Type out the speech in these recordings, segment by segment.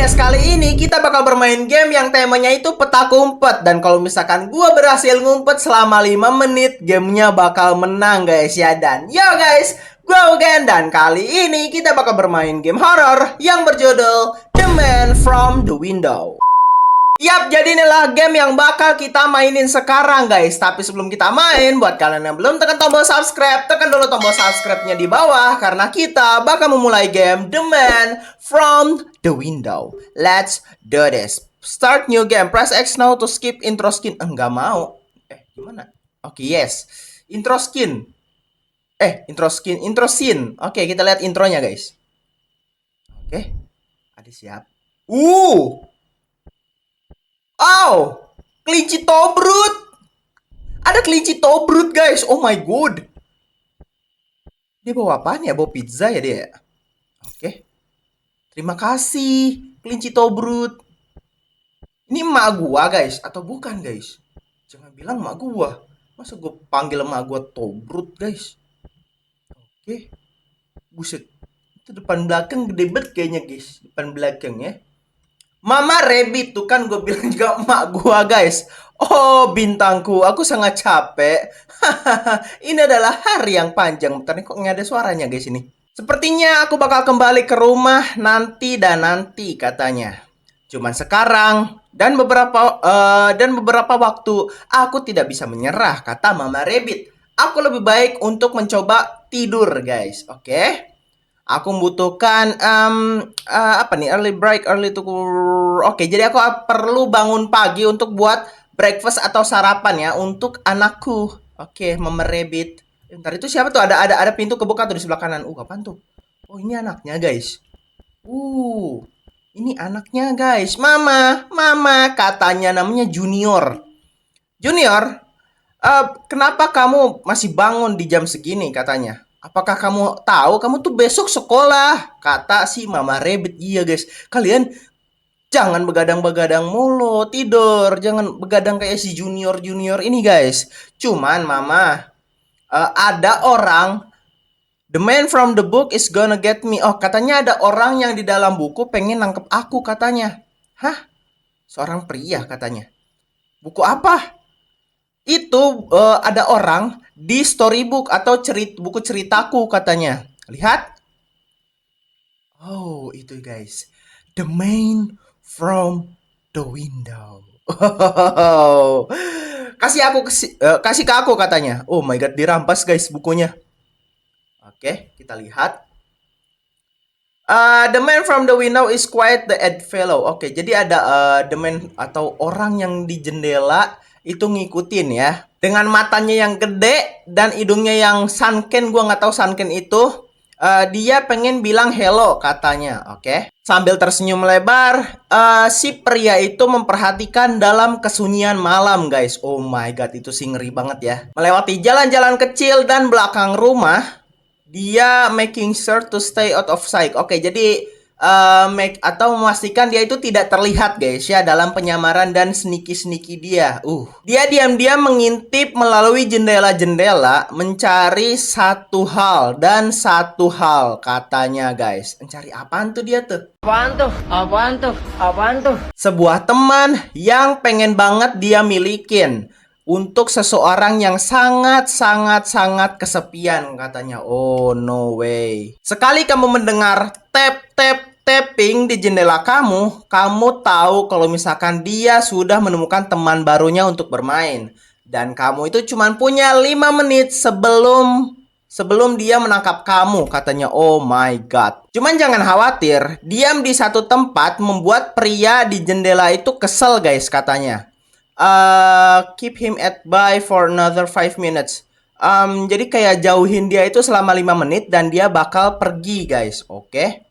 guys, kali ini kita bakal bermain game yang temanya itu petak umpet. Dan kalau misalkan gua berhasil ngumpet selama 5 menit, gamenya bakal menang guys ya. Dan yo guys, gua Ugen, dan kali ini kita bakal bermain game horror yang berjudul The Man from the Window. Yap, jadi inilah game yang bakal kita mainin sekarang guys. Tapi sebelum kita main, buat kalian yang belum tekan tombol subscribe, tekan dulu tombol subscribe-nya di bawah. Karena kita bakal memulai game The Man from the Window. Let's do this. Start new game. Press X now to skip intro skin. Enggak mau. Gimana? Oke, yes. Intro skin. Intro skin. Intro scene. Oke, kita lihat intronya guys. Oke. Ada siap. Oh, kelinci tobrut. Ada kelinci tobrut guys. Oh my god. Dia bawa apaan ya? Bawa pizza ya dia? Oke. Terima kasih kelinci tobrut. Ini emak gua guys atau bukan guys? Jangan bilang emak gua. Masa gua panggil emak gua tobrut guys? Oke. Buset. Itu depan belakang gede banget kayaknya guys. Depan belakang ya. Mama Rabbit tuh kan gue bilang juga emak gua guys. Oh bintangku, aku sangat capek. Ini adalah hari yang panjang. Bentar nih, kok nggak ada suaranya guys ini. Sepertinya aku bakal kembali ke rumah nanti dan nanti katanya. Cuman sekarang dan beberapa waktu aku tidak bisa menyerah, kata Mama Rabbit. Aku lebih baik untuk mencoba tidur guys. Oke. Aku membutuhkan apa nih, early break, early to. Oke, jadi aku perlu bangun pagi untuk buat breakfast atau sarapan ya untuk anakku. Oke, Mama Rabbit. Bentar, itu siapa tuh? Ada pintu kebuka tuh di sebelah kanan. Apaan tuh? Oh, ini anaknya guys. Ini anaknya guys. Mama katanya namanya Junior. Junior, kenapa kamu masih bangun di jam segini katanya? Apakah kamu tahu kamu tuh besok sekolah? Kata si Mama Rabbit. Iya guys, kalian jangan begadang-begadang mulu tidur. Jangan begadang kayak si Junior ini guys. Cuman Mama, ada orang, the man from the book is gonna get me. Oh, katanya ada orang yang di dalam buku pengen nangkep aku katanya. Hah? Seorang pria katanya. Buku apa? Itu ada orang di storybook atau buku ceritaku katanya. Lihat. Oh, itu guys. The Man from the Window. Kasih ke aku katanya. Oh my god, dirampas guys bukunya. Oke, kita lihat. The man from the window is quite the odd fellow. Oke, jadi ada the man atau orang yang di jendela itu ngikutin ya. Dengan matanya yang gede dan hidungnya yang sunken, gua nggak tahu sunken itu. Dia pengen bilang hello katanya, oke. Sambil tersenyum lebar, si pria itu memperhatikan dalam kesunyian malam guys. Oh my god, itu sih ngeri banget ya. Melewati jalan-jalan kecil dan belakang rumah, dia making sure to stay out of sight. Oke, jadi memastikan dia itu tidak terlihat guys ya dalam penyamaran dan sneaky dia. Dia diam-diam mengintip melalui jendela-jendela mencari satu hal katanya guys. Mencari apaan tuh dia tuh? Apaan tuh? Sebuah teman yang pengen banget dia milikin. Untuk seseorang yang sangat kesepian katanya. Oh no way. Sekali kamu mendengar tapping di jendela kamu tahu kalau misalkan dia sudah menemukan teman barunya untuk bermain. Dan kamu itu cuma punya 5 menit sebelum dia menangkap kamu katanya. Oh my god. Cuman jangan khawatir, diam di satu tempat membuat pria di jendela itu kesel guys katanya. Keep him at bay for another 5 minutes. Jadi kayak jauhin dia itu selama 5 menit dan dia bakal pergi guys. Oke.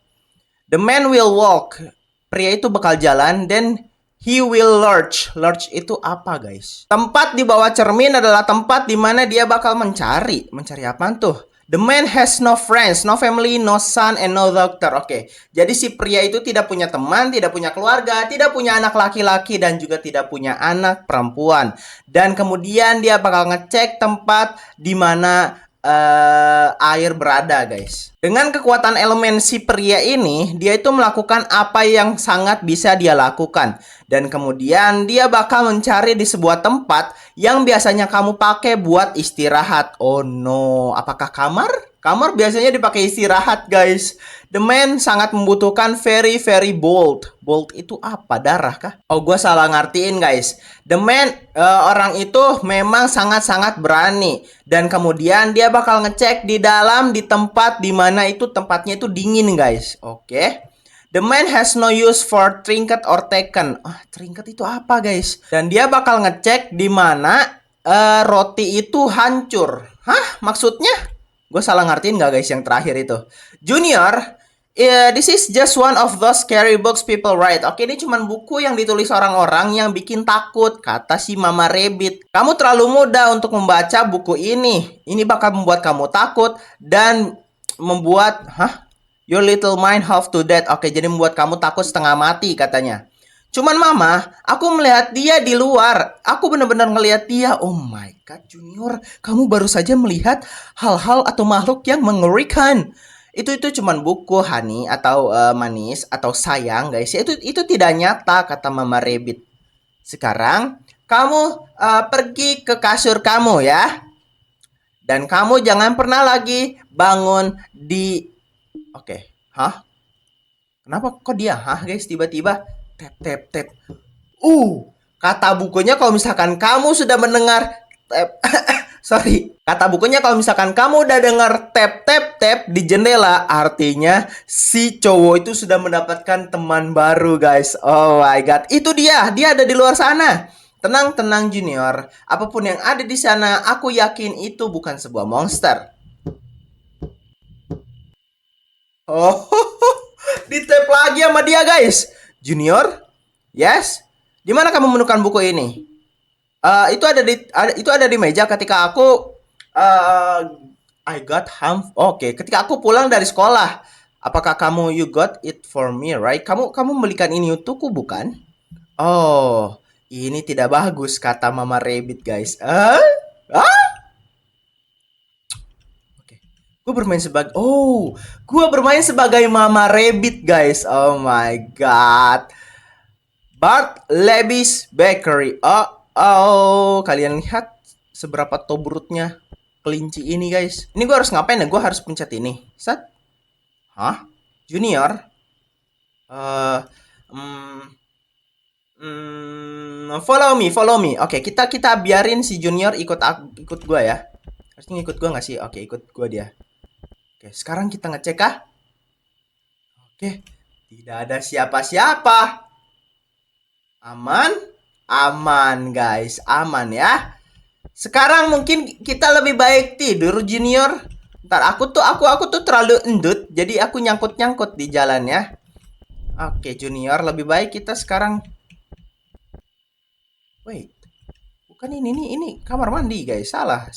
The man will walk. Pria itu bakal jalan, then he will lurch. Lurch itu apa guys? Tempat di bawah cermin adalah tempat di mana dia bakal mencari. Mencari apaan tuh? The man has no friends, no family, no son, and no doctor. Oke, jadi si pria itu tidak punya teman, tidak punya keluarga, tidak punya anak laki-laki, dan juga tidak punya anak perempuan. Dan kemudian dia bakal ngecek tempat di mana air berada, guys. Dengan kekuatan elemen si pria ini, dia itu melakukan apa yang sangat bisa dia lakukan. Dan kemudian dia bakal mencari di sebuah tempat yang biasanya kamu pakai buat istirahat. Oh no, apakah kamar? Kamar biasanya dipakai istirahat, guys. The man sangat membutuhkan very very bold. Bold itu apa? Darah kah? Oh, gue salah ngertiin, guys. The man, orang itu memang sangat-sangat berani. Dan kemudian dia bakal ngecek di dalam, di tempat dimana itu tempatnya itu dingin, guys. Oke. The man has no use for trinket or taken. Trinket itu apa, guys? Dan dia bakal ngecek di mana roti itu hancur. Hah? Maksudnya? Gue salah ngertiin nggak, guys, yang terakhir itu? Junior, this is just one of those scary books people write. Oke, ini cuman buku yang ditulis orang-orang yang bikin takut, kata si Mama Rabbit. Kamu terlalu muda untuk membaca buku ini. Ini bakal membuat kamu takut dan membuat... Your little mind half to death. Oke, jadi membuat kamu takut setengah mati, katanya. Cuman Mama, aku melihat dia di luar. Aku benar-benar ngelihat dia. Oh my God, Junior. Kamu baru saja melihat hal-hal atau makhluk yang mengerikan. Itu cuman buku, honey, atau manis, atau sayang, guys. Itu tidak nyata, kata Mama Rabbit. Sekarang, kamu pergi ke kasur kamu, ya. Dan kamu jangan pernah lagi bangun di... Oke. Kenapa kok dia guys, tiba-tiba tap. Kata bukunya kalau misalkan kamu sudah mendengar tap sorry. Kata bukunya kalau misalkan kamu udah dengar tap di jendela, artinya si cowok itu sudah mendapatkan teman baru, guys. Oh my God. Itu dia ada di luar sana. Tenang Junior. Apapun yang ada di sana, aku yakin itu bukan sebuah monster. Oh, di tap lagi sama dia, guys. Junior, yes. Di mana kamu menemukan buku ini? Itu ada di meja ketika aku I got home. Oke, ketika aku pulang dari sekolah. Apakah you got it for me, right? Kamu membelikan ini untukku, bukan? Oh, ini tidak bagus, kata Mama Rabbit, guys. Gue bermain sebagai Mama Rabbit, guys. Oh my God. Bart Lebby's Bakery. Kalian lihat seberapa tobrutnya kelinci ini, guys. Ini gue harus ngapain ya? Gue harus pencet ini. Set. Junior. Follow me. Oke, kita biarin si Junior ikut gue ya. Harusnya ikut gue nggak sih? Oke, ikut gue dia. Oke, sekarang kita ngecek kah? Oke, tidak ada siapa-siapa. Aman guys, aman ya. Sekarang mungkin kita lebih baik tidur, Junior. Ntar aku tuh terlalu endut, jadi aku nyangkut di jalan ya. Oke, Junior, lebih baik kita sekarang. Wait, bukan ini kamar mandi, guys. Salah.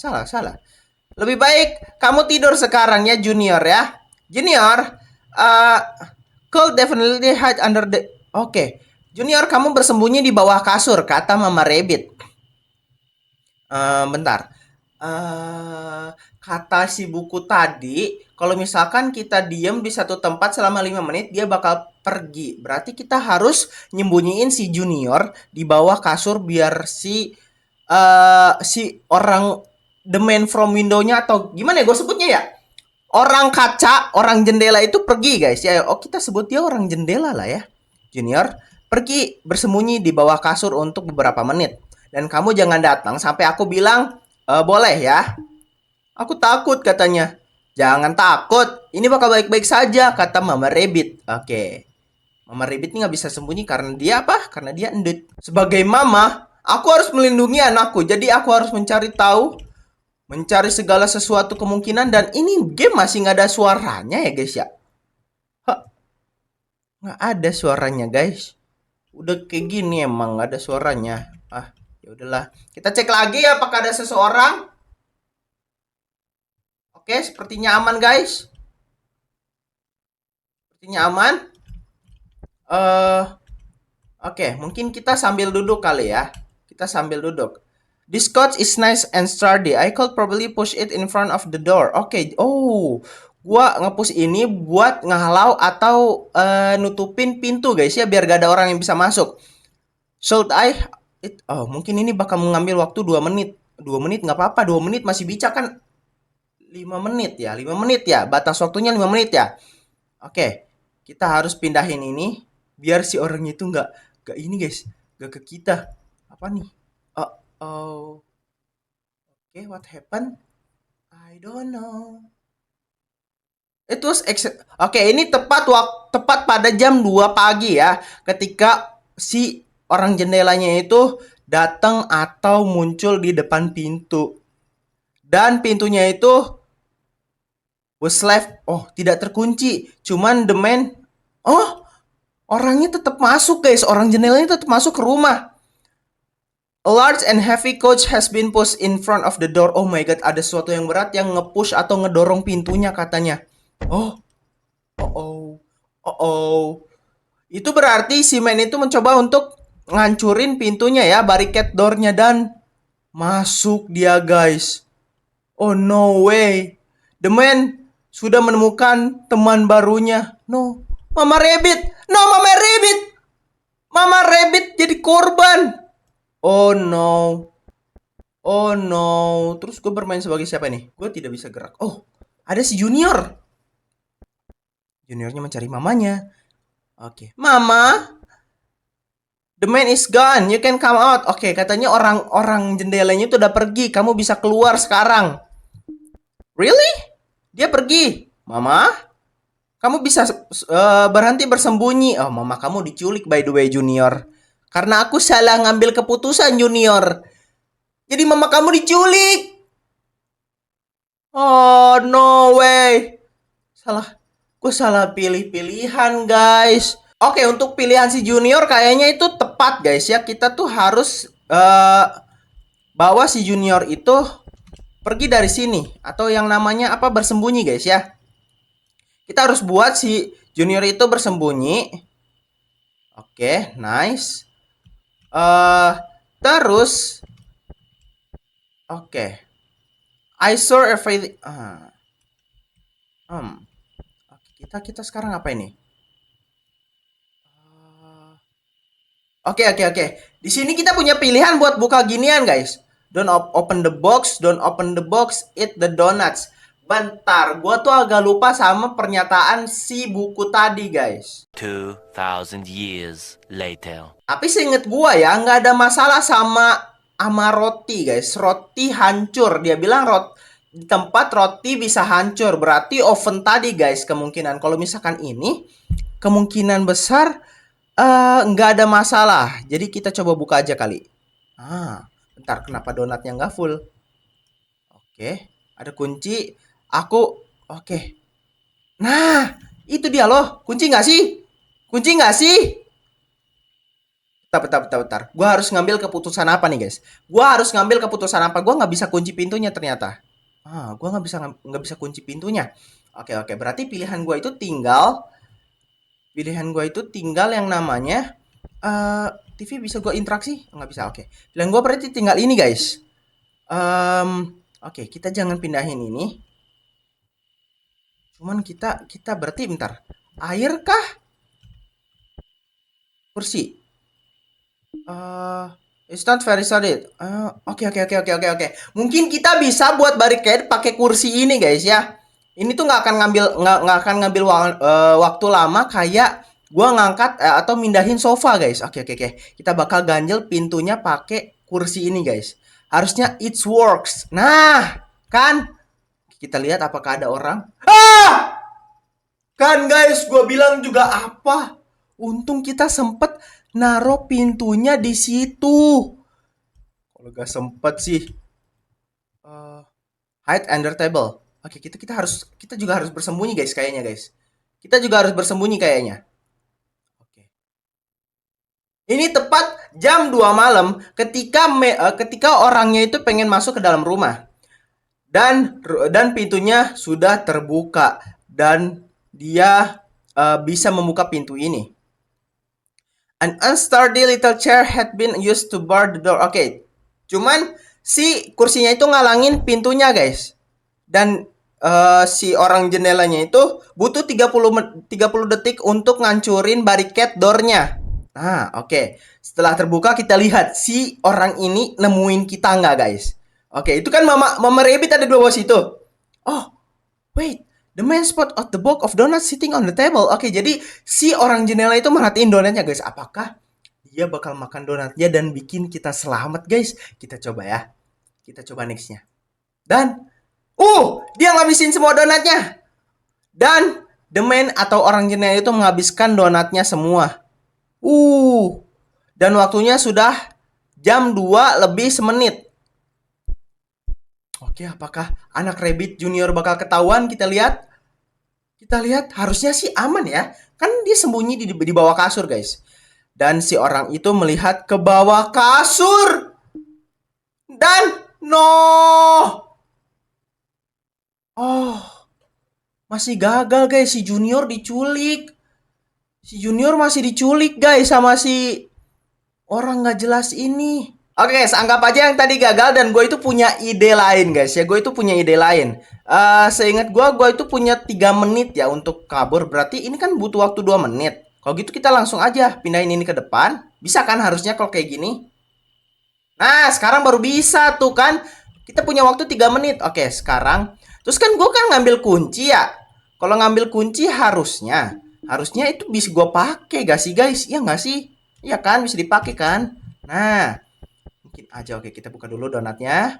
Lebih baik kamu tidur sekarang ya, Junior ya. Junior, could definitely hide under the... Oke. Junior, kamu bersembunyi di bawah kasur, kata Mama Rabbit. Bentar. Kata si buku tadi, kalau misalkan kita diem di satu tempat selama 5 menit, dia bakal pergi. Berarti kita harus nyembunyiin si Junior di bawah kasur biar si orang the man from window-nya, atau gimana ya gue sebutnya ya? Orang kaca, orang jendela itu pergi, guys. Ya, kita sebut dia orang jendela lah ya. Junior, pergi bersembunyi di bawah kasur untuk beberapa menit. Dan kamu jangan datang sampai aku bilang, boleh ya. Aku takut, katanya. Jangan takut, ini bakal baik-baik saja, kata Mama Rabbit. Oke. Mama Rabbit ini gak bisa sembunyi karena dia apa? Karena dia endut. Sebagai mama, aku harus melindungi anakku. Jadi aku harus mencari tahu, mencari segala sesuatu kemungkinan. Dan ini game masih gak ada suaranya ya, guys ya. Gak ada suaranya, guys. Udah kayak gini emang gak ada suaranya. Ya udahlah. Kita cek lagi apakah ada seseorang. Oke, sepertinya aman, guys. Sepertinya aman. Oke, mungkin kita sambil duduk kali ya. Kita sambil duduk. This couch is nice and sturdy. I could probably push it in front of the door. Oke. Oh, gua nge-push ini buat ngehalau atau nutupin pintu guys ya, biar gak ada orang yang bisa masuk. Should I? Oh, mungkin ini bakal mengambil waktu 2 menit. 2 menit nggak apa-apa, 2 menit masih bisa kan? 5 menit ya, 5 menit ya. Batas waktunya 5 menit ya. Oke, kita harus pindahin ini biar si orang itu nggak ini guys, nggak ke kita. Apa nih? Oh, oh. Oke, what happened? I don't know. Oke, ini tepat pada jam 2 pagi ya, ketika si orang jendelanya itu datang atau muncul di depan pintu. Dan pintunya itu was left, tidak terkunci. Cuman the man, orangnya tetap masuk guys, orang jendelanya tetap masuk ke rumah. A large and heavy coach has been pushed in front of the door. Oh my god, ada sesuatu yang berat yang nge-push atau ngedorong pintunya katanya. Oh, oh, oh, oh. Itu berarti si man itu mencoba untuk ngancurin pintunya ya, barricade door-nya, dan masuk dia guys. Oh no way. The man sudah menemukan teman barunya. No, Mama Rabbit. No, Mama Rabbit. Mama Rabbit jadi korban. Oh no. Oh no. Terus gue bermain sebagai siapa nih? Gue tidak bisa gerak. Oh, ada si Junior. Juniornya mencari mamanya. Oke. Mama, the man is gone. You can come out. Oke, katanya orang jendelanya itu udah pergi. Kamu bisa keluar sekarang. Really? Dia pergi. Mama, kamu bisa berhenti bersembunyi. Oh, mama kamu diculik by the way, Junior. Karena aku salah ngambil keputusan, Junior. Jadi mama kamu diculik. Oh, no way. Gue salah pilih-pilihan, guys. Oke, untuk pilihan si Junior kayaknya itu tepat, guys ya. Kita tuh harus bawa si Junior itu pergi dari sini. Atau yang namanya apa, bersembunyi, guys ya. Kita harus buat si Junior itu bersembunyi. Oke, nice. Terus oke. I saw everything. Kita sekarang apa ini? Oke. Di sini kita punya pilihan buat buka ginian, guys. Don't open the box, eat the donuts. Bentar, gua tuh agak lupa sama pernyataan si buku tadi, guys. 2000 years later. Tapi seinget gua ya, nggak ada masalah sama roti, guys. Roti hancur. Dia bilang di tempat roti bisa hancur. Berarti oven tadi, guys, kemungkinan. Kalau misalkan ini, kemungkinan besar nggak ada masalah. Jadi kita coba buka aja kali. Bentar, kenapa donatnya nggak full? Oke, ada kunci. Oke. Nah, itu dia loh. Kunci nggak sih? Bentar. Gua harus ngambil keputusan apa nih, guys? Gua nggak bisa kunci pintunya ternyata. Gua nggak bisa kunci pintunya. Oke. Berarti pilihan gua itu tinggal yang namanya TV bisa gue interaksi? Nggak bisa, oke. Pilihan gue berarti tinggal ini, guys. Oke, kita jangan pindahin ini. Cuman kita berarti bentar. Air kah? Kursi. It's not very solid. Oke. Mungkin kita bisa buat barricade pakai kursi ini, guys ya. Ini tuh nggak akan ngambil waktu lama kayak gua ngangkat atau mindahin sofa, guys. Oke. Kita bakal ganjel pintunya pakai kursi ini, guys. Harusnya it works. Nah, kan? Kita lihat apakah ada orang. Kan, guys, gua bilang juga apa? Untung kita sempet naruh pintunya di situ. Kalau gak sempet sih. Hide under table. Oke, kita juga harus bersembunyi, guys, kayaknya, guys. Kita juga harus bersembunyi kayaknya. Oke. Ini tepat jam 2 malam ketika orangnya itu pengen masuk ke dalam rumah. Dan pintunya sudah terbuka dan dia bisa membuka pintu ini. An unsturdy little chair had been used to bar the door. Oke. Cuman si kursinya itu ngalangin pintunya, guys. Dan si orang jendelanya itu butuh 30 detik untuk ngancurin barricade door-nya. Nah, oke. Setelah terbuka kita lihat si orang ini nemuin kita nggak, guys? Oke, itu kan Mama Rabbit ada di bawah situ. Oh, wait. The man spot of the box of donuts sitting on the table. Oke, jadi si orang jendela itu merhatiin donatnya, guys. Apakah dia bakal makan donatnya dan bikin kita selamat, guys? Kita coba ya. Kita coba nextnya. Dan, dia ngabisin semua donatnya. Dan, the man atau orang jendela itu menghabiskan donatnya semua. Dan waktunya sudah jam 2 lebih semenit. Oke, apakah anak Rabbit Junior bakal ketahuan? Kita lihat. Kita lihat, harusnya sih aman ya. Kan dia sembunyi di bawah kasur, guys. Dan si orang itu melihat ke bawah kasur. Dan, masih gagal, guys. Si Junior diculik. Si Junior masih diculik, guys, sama si orang nggak jelas ini. Oke, guys, anggap aja yang tadi gagal dan gue itu punya ide lain, guys. Ya, gue itu punya ide lain. Seingat gue itu punya 3 menit ya untuk kabur. Berarti ini kan butuh waktu 2 menit. Kalau gitu kita langsung aja pindahin ini ke depan. Bisa kan harusnya kalau kayak gini? Nah, sekarang baru bisa tuh kan. Kita punya waktu 3 menit. Oke, sekarang. Terus kan gue kan ngambil kunci ya. Kalau ngambil kunci harusnya itu bisa gue pakai gak sih, guys? Iya nggak sih? Iya kan, bisa dipakai kan? Nah, mungkin aja. Oke, kita buka dulu donatnya.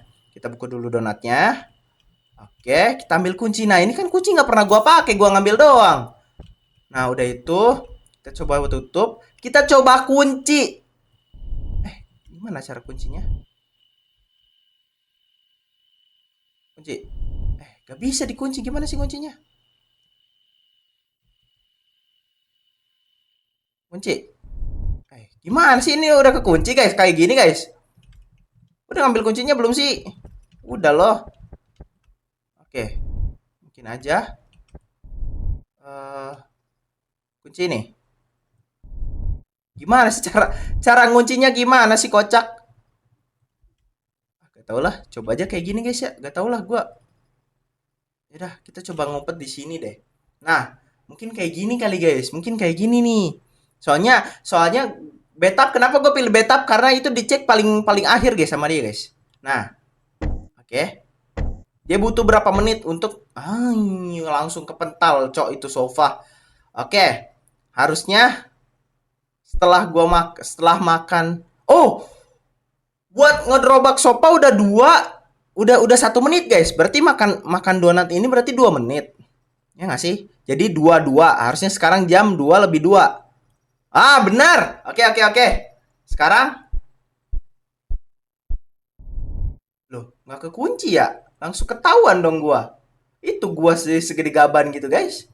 Oke, kita ambil kunci. Nah, ini kan kunci nggak pernah gua pakai, gua ngambil doang. Nah, udah itu, kita coba tutup. Kita coba kunci. Gimana cara kuncinya? Kunci. Gak bisa dikunci. Gimana sih kuncinya? Kunci. Gimana sih ini udah kekunci, guys? Kayak gini, guys. Udah ngambil kuncinya belum sih? Udah loh. Oke. Mungkin aja. Kunci nih. Gimana sih cara nguncinya gimana sih, kocak? Gak tau lah, coba aja kayak gini, guys ya. Gak tau lah gua. Yaudah, kita coba ngumpet di sini deh. Nah, mungkin kayak gini kali, guys. Mungkin kayak gini nih. Soalnya betap, kenapa gue pilih betap? Karena itu dicek paling paling akhir, guys, sama dia, guys. Nah, oke. Dia butuh berapa menit untuk langsung kepental, cok, itu sofa. Oke. Harusnya setelah makan. Buat ngedrobak sofa udah 1 menit, guys. Berarti makan donat ini berarti 2 menit. Ya nggak sih? Jadi 2 harusnya sekarang jam 2 lebih 2. Benar. Oke. Sekarang loh, nggak kekunci ya? Langsung ketahuan dong gua. Itu gua segede gaban gitu, guys.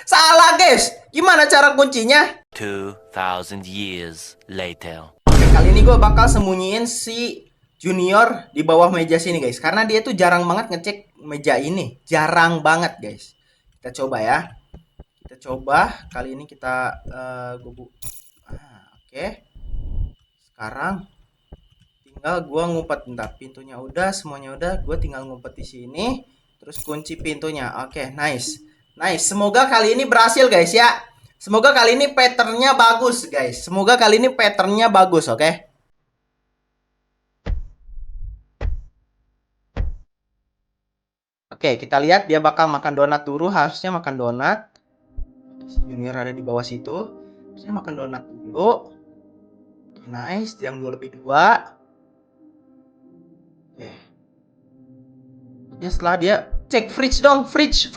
Salah, guys. Gimana cara kuncinya? 2,000 years later. Oke, kali ini gue bakal sembunyiin si Junior di bawah meja sini, guys. Karena dia tuh jarang banget ngecek meja ini. Jarang banget, guys. Kita coba ya. Kali ini kita oke. Sekarang tinggal gue ngumpet. Bentar, pintunya udah, semuanya udah. Gue tinggal ngumpet di sini. Terus kunci pintunya. Oke, nice. Semoga kali ini berhasil, guys ya. Semoga kali ini patternnya bagus, guys. Oke? Oke, kita lihat dia bakal makan donat dulu. Harusnya makan donat. Junior ada di bawah situ. Saya makan donat dulu. Nice, jam 2 lebih 2. Oke. Ya, setelah dia cek fridge dong, fridge.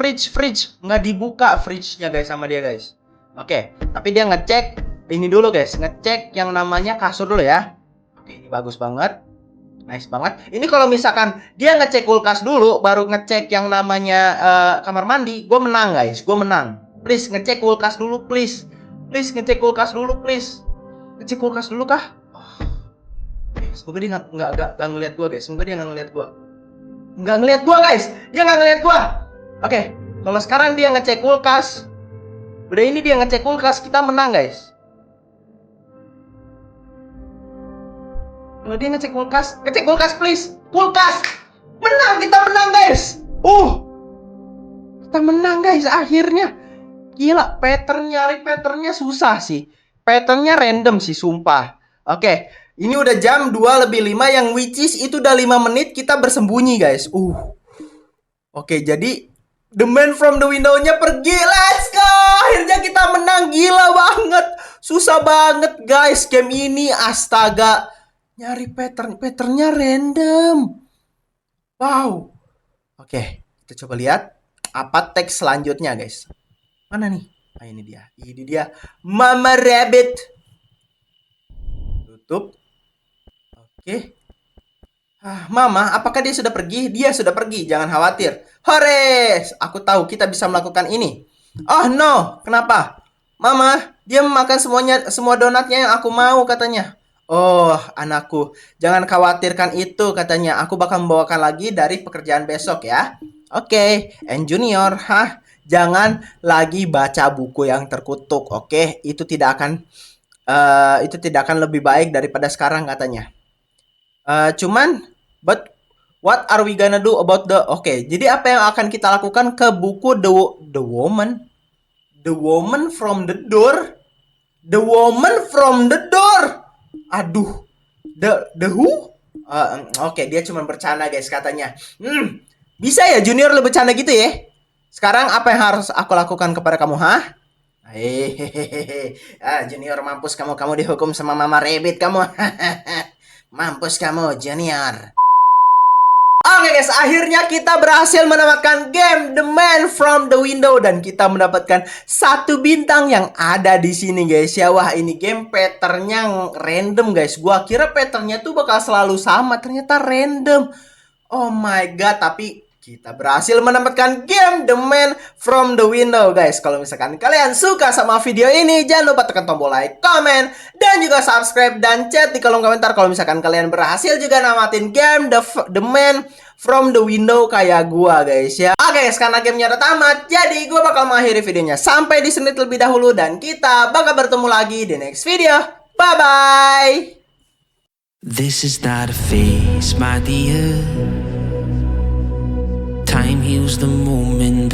Nggak dibuka fridge-nya, guys, sama dia, guys. Oke, tapi dia ngecek ini dulu, guys. Ngecek yang namanya kasur dulu ya. Oke, ini bagus banget. Nice banget. Ini kalau misalkan dia ngecek kulkas dulu, baru ngecek yang namanya kamar mandi, gue menang, guys. Gue menang. Please, ngecek kulkas dulu, please. Ngecek kulkas dulu, please. Ngecek kulkas dulu kah? Semoga dia nggak ngeliat gue, guys. Nggak ngeliat gue, guys. Dia nggak ngeliat gue. Oke, kalau sekarang dia ngecek kulkas. Udah ini dia ngecek kulkas, kita menang, guys. Kalau dia ngecek kulkas please. Kulkas. Menang, kita menang guys. Kita menang guys akhirnya. Gila, nyari patternnya susah sih. Patternnya random sih, sumpah. Oke, ini udah jam 2:05 yang which is itu udah 5 menit kita bersembunyi guys. Oke, jadi the man from the window-nya pergi. Let's go. Akhirnya kita menang. Gila banget. Susah banget guys game ini. Astaga. Nyari patternnya random. Wow. Oke, kita coba lihat apa teks selanjutnya guys. Mana nih? Ah, ini dia. Ini dia. Mama Rabbit. Tutup. Oke. Mama, apakah dia sudah pergi? Dia sudah pergi. Jangan khawatir. Hore! Aku tahu kita bisa melakukan ini. Oh no, kenapa? Mama, dia memakan semua donatnya yang aku mau katanya. Oh, anakku, jangan khawatirkan itu katanya. Aku bakal membawakan lagi dari pekerjaan besok ya. Oke, and Junior, jangan lagi baca buku yang terkutuk, oke? Itu tidak akan lebih baik daripada sekarang katanya. But what are we gonna do about jadi apa yang akan kita lakukan ke buku The Woman from the Door? The Woman from the Door. Aduh, the who? Oke, dia cuma bercanda guys katanya. Bisa ya Junior lo bercanda gitu ya? Sekarang apa yang harus aku lakukan kepada kamu, Hehehe. Junior, mampus kamu dihukum sama Mama Rabbit kamu. Mampus kamu, Junior. Oke guys, akhirnya kita berhasil mendapatkan game The Man from the Window dan kita mendapatkan 1 bintang yang ada di sini guys ya. Wah, ini game patternnya random guys. Gua kira patternnya tuh bakal selalu sama, ternyata random. Oh my god, tapi kita berhasil mendapatkan game The Man from the Window guys. Kalau misalkan kalian suka sama video ini, jangan lupa tekan tombol like, comment, dan juga subscribe dan chat di kolom komentar kalau misalkan kalian berhasil juga namatin game The Man from the Window kayak gua guys ya. Oke guys, karena gamenya udah tamat, jadi gua bakal mengakhiri videonya sampai di sini terlebih dahulu dan kita bakal bertemu lagi di next video. Bye bye. This is not a phase, my dear. Time heals the moment.